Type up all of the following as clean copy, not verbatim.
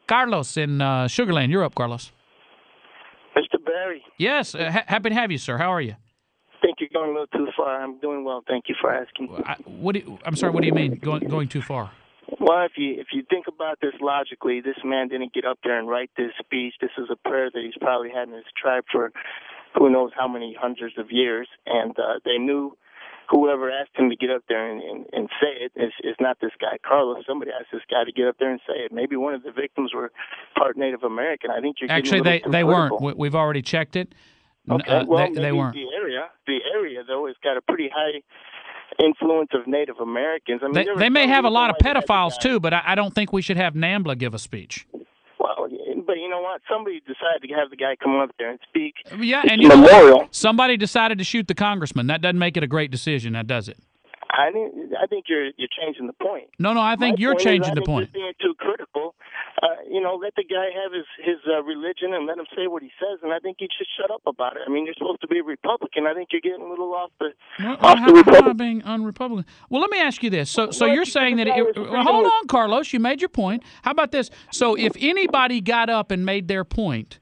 Carlos in Sugarland. You're up, Carlos. Mr. Barry. Yes, happy to have you, sir. How are you? I think you're going a little too far. I'm doing well. Thank you for asking. I'm sorry. What do you mean going too far? Well, if you think about this logically, this man didn't get up there and write this speech. This is a prayer that he's probably had in his tribe for who knows how many hundreds of years, and they knew whoever asked him to get up there and say it is not this guy, Carlos. Somebody asked this guy to get up there and say it. Maybe one of the victims were part Native American. I think you're actually they weren't. We've already checked it. Okay, well, they weren't. The area though has got a pretty high influence of Native Americans. I mean, they may have a lot of pedophiles too, but I don't think we should have NAMBLA give a speech. Well, but you know what? Somebody decided to have the guy come up there and speak. Yeah, and you know, somebody decided to shoot the congressman. That doesn't make it a great decision, now does it? I think you're changing the point. No, I think you're changing the point. You're being too critical. Let the guy have his religion and let him say what he says, and I think he should shut up about it. I mean, you're supposed to be a Republican. I think you're getting a little off the Republican. How am I being unrepublican? Well, let me ask you this. So you're saying that hold on, Carlos, you made your point. How about this? So if anybody got up and made their point,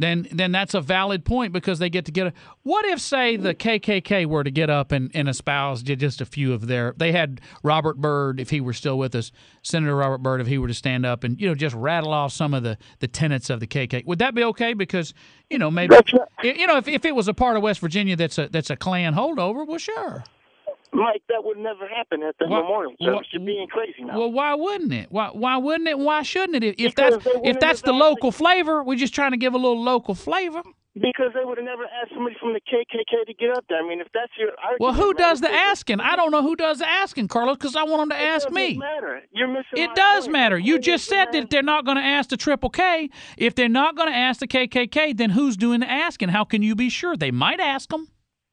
then that's a valid point because they get to get What if, say, the KKK were to get up and espouse just a few of they had Robert Byrd, if he were still with us, Senator Robert Byrd, if he were to stand up and, just rattle off some of the tenets of the KKK. Would that be okay? Because, maybe, if it was a part of West Virginia that's a Klan holdover, well, sure. Mike, that would never happen at the memorial service. You're being crazy now. Well, why wouldn't it? Why wouldn't it? Why shouldn't it? If that's the local flavor, we're just trying to give a little local flavor. Because they would have never asked somebody from the KKK to get up there. I mean, if that's your argument. Well, who does the asking? I don't know who does the asking, Carlos, because I want them to ask me. It doesn't matter. You're missing It does matter. You just said that they're not going to ask the Triple K. If they're not going to ask the KKK, then who's doing the asking? How can you be sure? They might ask them.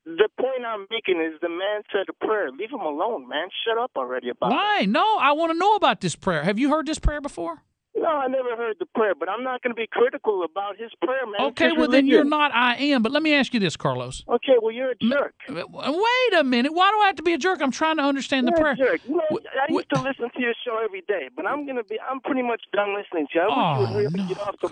The point I'm making is the man said a prayer. Leave him alone, man. Shut up already about it. Why? No, I want to know about this prayer. Have you heard this prayer before? No, I never heard the prayer, but I'm not going to be critical about his prayer, man. Okay, well, then you're not. I am. But let me ask you this, Carlos. Okay, well, you're a jerk. Wait a minute. Why do I have to be a jerk? I'm trying to understand the prayer. You're a jerk. I used to listen to your show every day, but I'm pretty much done listening to you. I wish you would really get off the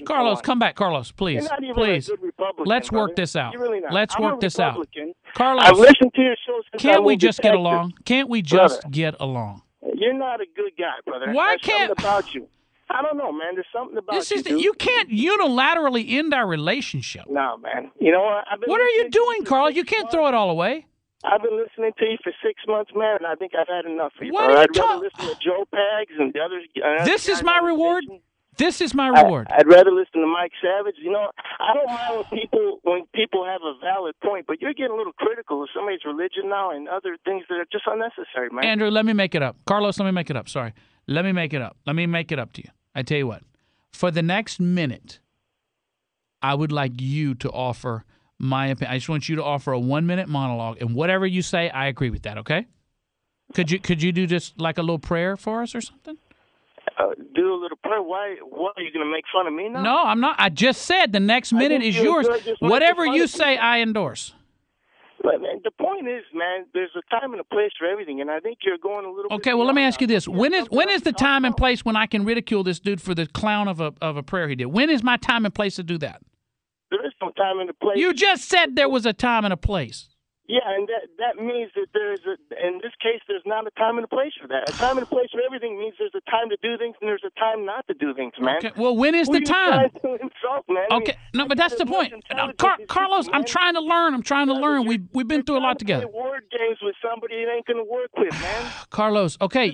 Carlos, come back. Carlos, please. You're not even please. a good Republican, Let's work this out. You're really not. Let's work this out. Carlos, I've listened to your show since Can't we just get along? Can't we just get along? You're not a good guy, brother. Why There's can't... something about you. I don't know, man. There's something about you. You can't unilaterally end our relationship. No, man. You know what? What are you doing, Carl? You can't throw it all away. I've been listening to you for 6 months, man, and I think I've had enough of you. What are you I'd rather listen to Joe Pags and the others. This is my reward? This is my reward. I'd rather listen to Mike Savage. You know, I don't mind when people have a valid point, but you're getting a little critical of somebody's religion now and other things that are just unnecessary, man. Andrew, let me make it up. Carlos, let me make it up. Sorry. Let me make it up. Let me make it up to you. I tell you what. For the next minute, I would like you to offer my opinion. I just want you to offer a 1-minute monologue, and whatever you say, I agree with that. Okay? Could you do just like a little prayer for us or something? Do a little prayer. Why are you going to make fun of me now? No, I'm not. I just said the next minute is yours. Whatever you say, I endorse. But man, the point is, man, there's a time and a place for everything, and I think you're going a little. Okay, well, let me ask you this: when is the time and place when I can ridicule this dude for the clown of a prayer he did? When is my time and place to do that? There is no time and a place. You just said there was a time and a place. Yeah, and that means that in this case, there's not a time and a place for that. A time and a place for everything means there's a time to do things and there's a time not to do things, man. Okay, well, when is the time? Man? Okay, no, but that's the point. Carlos, I'm trying to learn. We've been through a lot together. Play word games with somebody it ain't going to work with, man. Carlos, okay,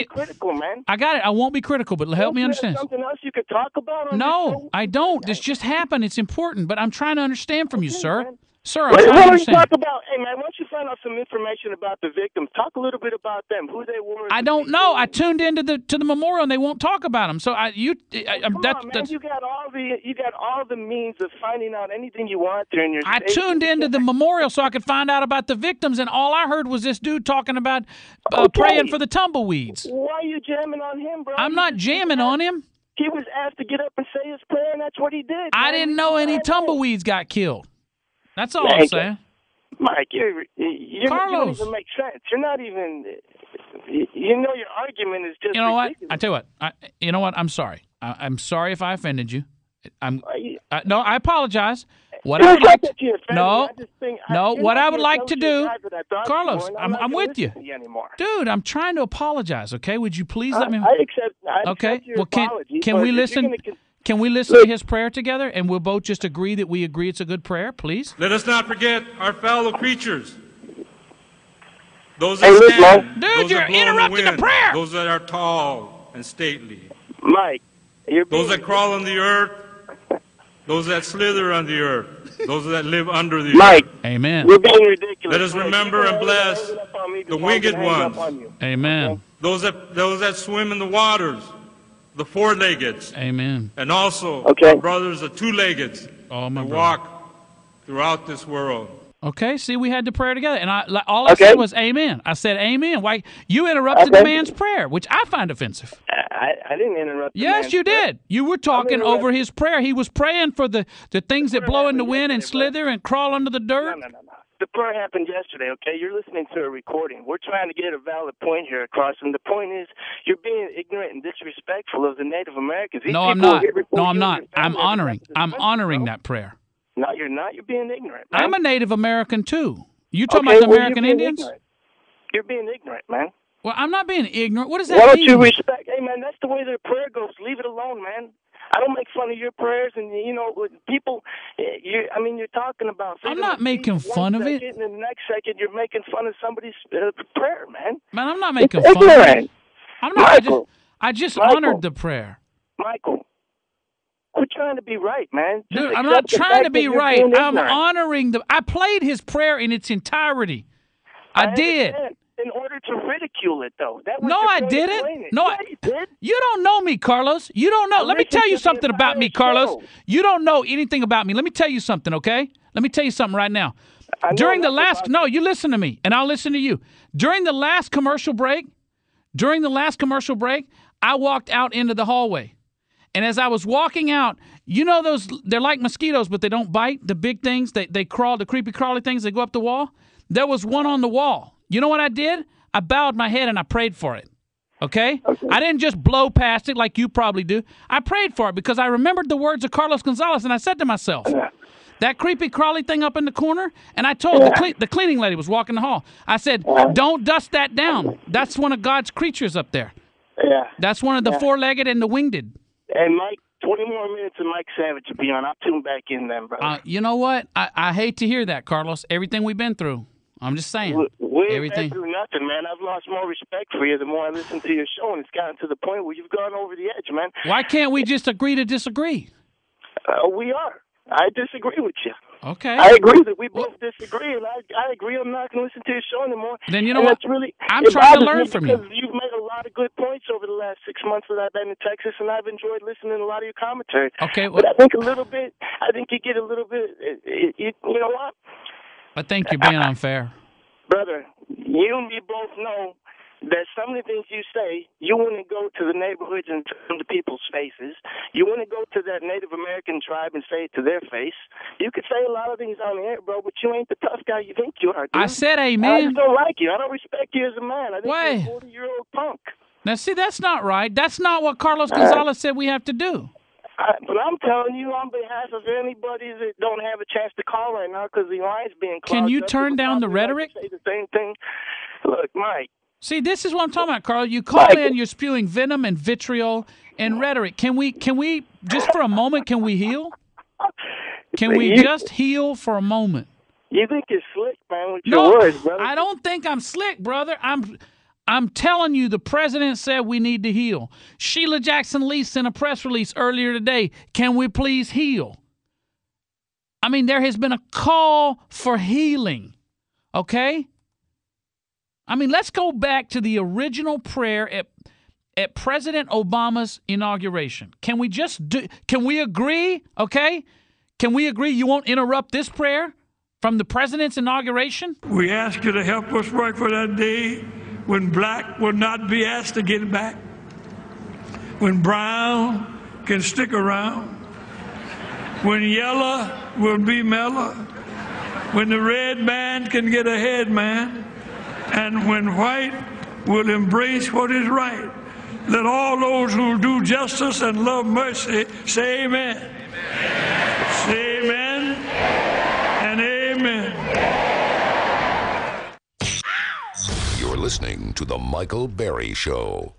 critical, man. I got it. I won't be critical, but help me understand. Something else you could talk about? No, I don't. This just happened. It's important, but I'm trying to understand from you, sir. Man. Sir, I'm trying to understand. Talk about, hey, man, why don't you find out some information about the victims? Talk a little bit about them, who they were. I don't know. I tuned into the memorial, and they won't talk about them. So Come on, man. You got all the means of finding out anything you want there in your. I tuned into the memorial so I could find out about the victims, and all I heard was this dude talking about praying for the tumbleweeds. Why are you jamming on him, bro? I'm not jamming on him. He was asked to get up and say his prayer, and that's what he did. I didn't know any tumbleweeds got killed. That's all I'm saying. Mike, you don't even make sense. You're not even. You know, your argument is just. You know ridiculous. what? I tell you what. You know what? I'm sorry. I'm sorry if I offended you. No, I apologize. What I would like to do, Carlos, I'm with you. Dude, I'm trying to apologize, okay? Would you please let me... I accept your apology, can we listen... Can we listen to his prayer together, and we'll both just agree that we agree it's a good prayer, please? Let us not forget our fellow creatures. Those that stand, dude, those you're that blow interrupting in the, wind, the prayer. those that are tall and stately. Mike, those that crawl on the earth, those that slither on the earth, those that live under the Mike, earth. Amen. You're being ridiculous. Let us remember and bless the winged ones. Amen. Those that swim in the waters. The four-leggeds. Amen. And also our brothers, the two-leggeds, who walk throughout this world. Okay, see, we had the prayer together, and all I said was amen. I said amen. Why you interrupted the man's prayer, which I find offensive. I didn't interrupt. Yes, you did. You were talking over his prayer. He was praying for the things that blow in the wind and slither and crawl under the dirt. No. The prayer happened yesterday, okay? You're listening to a recording. We're trying to get a valid point here across, and the point is you're being ignorant and disrespectful of the Native Americans. No, I'm not. No, I'm not. I'm honoring that prayer. No, you're not. You're being ignorant, man. I'm a Native American, too. You talking about the American Indians? Ignorant. You're being ignorant, man. Well, I'm not being ignorant. What does that mean? Why mean? don't you respect? Hey, man, that's the way their prayer goes. Leave it alone, man. I don't make fun of your prayers, and people. You're talking about. I'm not making fun of it. And the next second, you're making fun of somebody's prayer, man. Man, I'm not making fun of it. I'm not. Michael, I just honored the prayer. Michael, quit trying to be right, man. Dude, I'm not trying to be right. I'm honoring I played his prayer in its entirety. I did. In order to ridicule it, though. No, I didn't. No, you did. You don't know me, Carlos. You don't know. Let me tell you something about me, Carlos. You don't know anything about me. Let me tell you something, okay? Let me tell you something right now. During the last, you listen to me, and I'll listen to you. During the last commercial break, I walked out into the hallway. And as I was walking out, you know those, they're like mosquitoes, but they don't bite, the big things. They crawl, the creepy crawly things, they go up the wall. There was one on the wall. You know what I did? I bowed my head and I prayed for it. Okay? I didn't just blow past it like you probably do. I prayed for it because I remembered the words of Carlos Gonzalez, and I said to myself, that creepy crawly thing up in the corner, and I told the cleaning lady was walking the hall, I said, don't dust that down. That's one of God's creatures up there. Yeah. That's one of the four-legged and the winged. And Mike, 20 more minutes and Mike Savage will be on. I'll tune back in then, brother. You know what? I hate to hear that, Carlos. Everything we've been through. I'm just saying. We ain't been through nothing, man. I've lost more respect for you the more I listen to your show, and it's gotten to the point where you've gone over the edge, man. Why can't we just agree to disagree? We are. I disagree with you. Okay. I agree that we both disagree, and I agree I'm not going to listen to your show anymore. Then you know what? I'm trying to learn from you. Because you've made a lot of good points over the last 6 months that I've been in Texas, and I've enjoyed listening to a lot of your commentary. Okay. Well, but I think you get a little bit, you know what? I think you're being unfair. Brother, you and me both know that some of the things you say, you wouldn't go to the neighborhoods and tell the people's faces. You wouldn't go to that Native American tribe and say it to their face. You could say a lot of things on the air, bro, but you ain't the tough guy you think you are, dude. I said amen. I just don't like you. I don't respect you as a man. I think you're a 40-year-old punk. Now, see, that's not right. That's not what Carlos Gonzalez said we have to do. But I'm telling you on behalf of anybody that don't have a chance to call right now because the line's being clogged. Can you turn down the rhetoric? Say the same thing. Look, Mike. See, this is what I'm talking about, Carl. You call in, you're spewing venom and vitriol and rhetoric. Can we just for a moment, can we heal? Can we just heal for a moment? You think you're slick, man, with your words, brother. I don't think I'm slick, brother. I'm telling you, the president said we need to heal. Sheila Jackson Lee sent a press release earlier today. Can we please heal? I mean, there has been a call for healing, okay? I mean, let's go back to the original prayer at President Obama's inauguration. Can we agree, okay? Can we agree you won't interrupt this prayer from the president's inauguration? We ask you to help us work for that day when black will not be asked to get back, when brown can stick around, when yellow will be mellow, when the red man can get ahead, man, and when white will embrace what is right. Let all those who do justice and love mercy say amen. Amen. Say amen and amen. You're listening to The Michael Berry Show.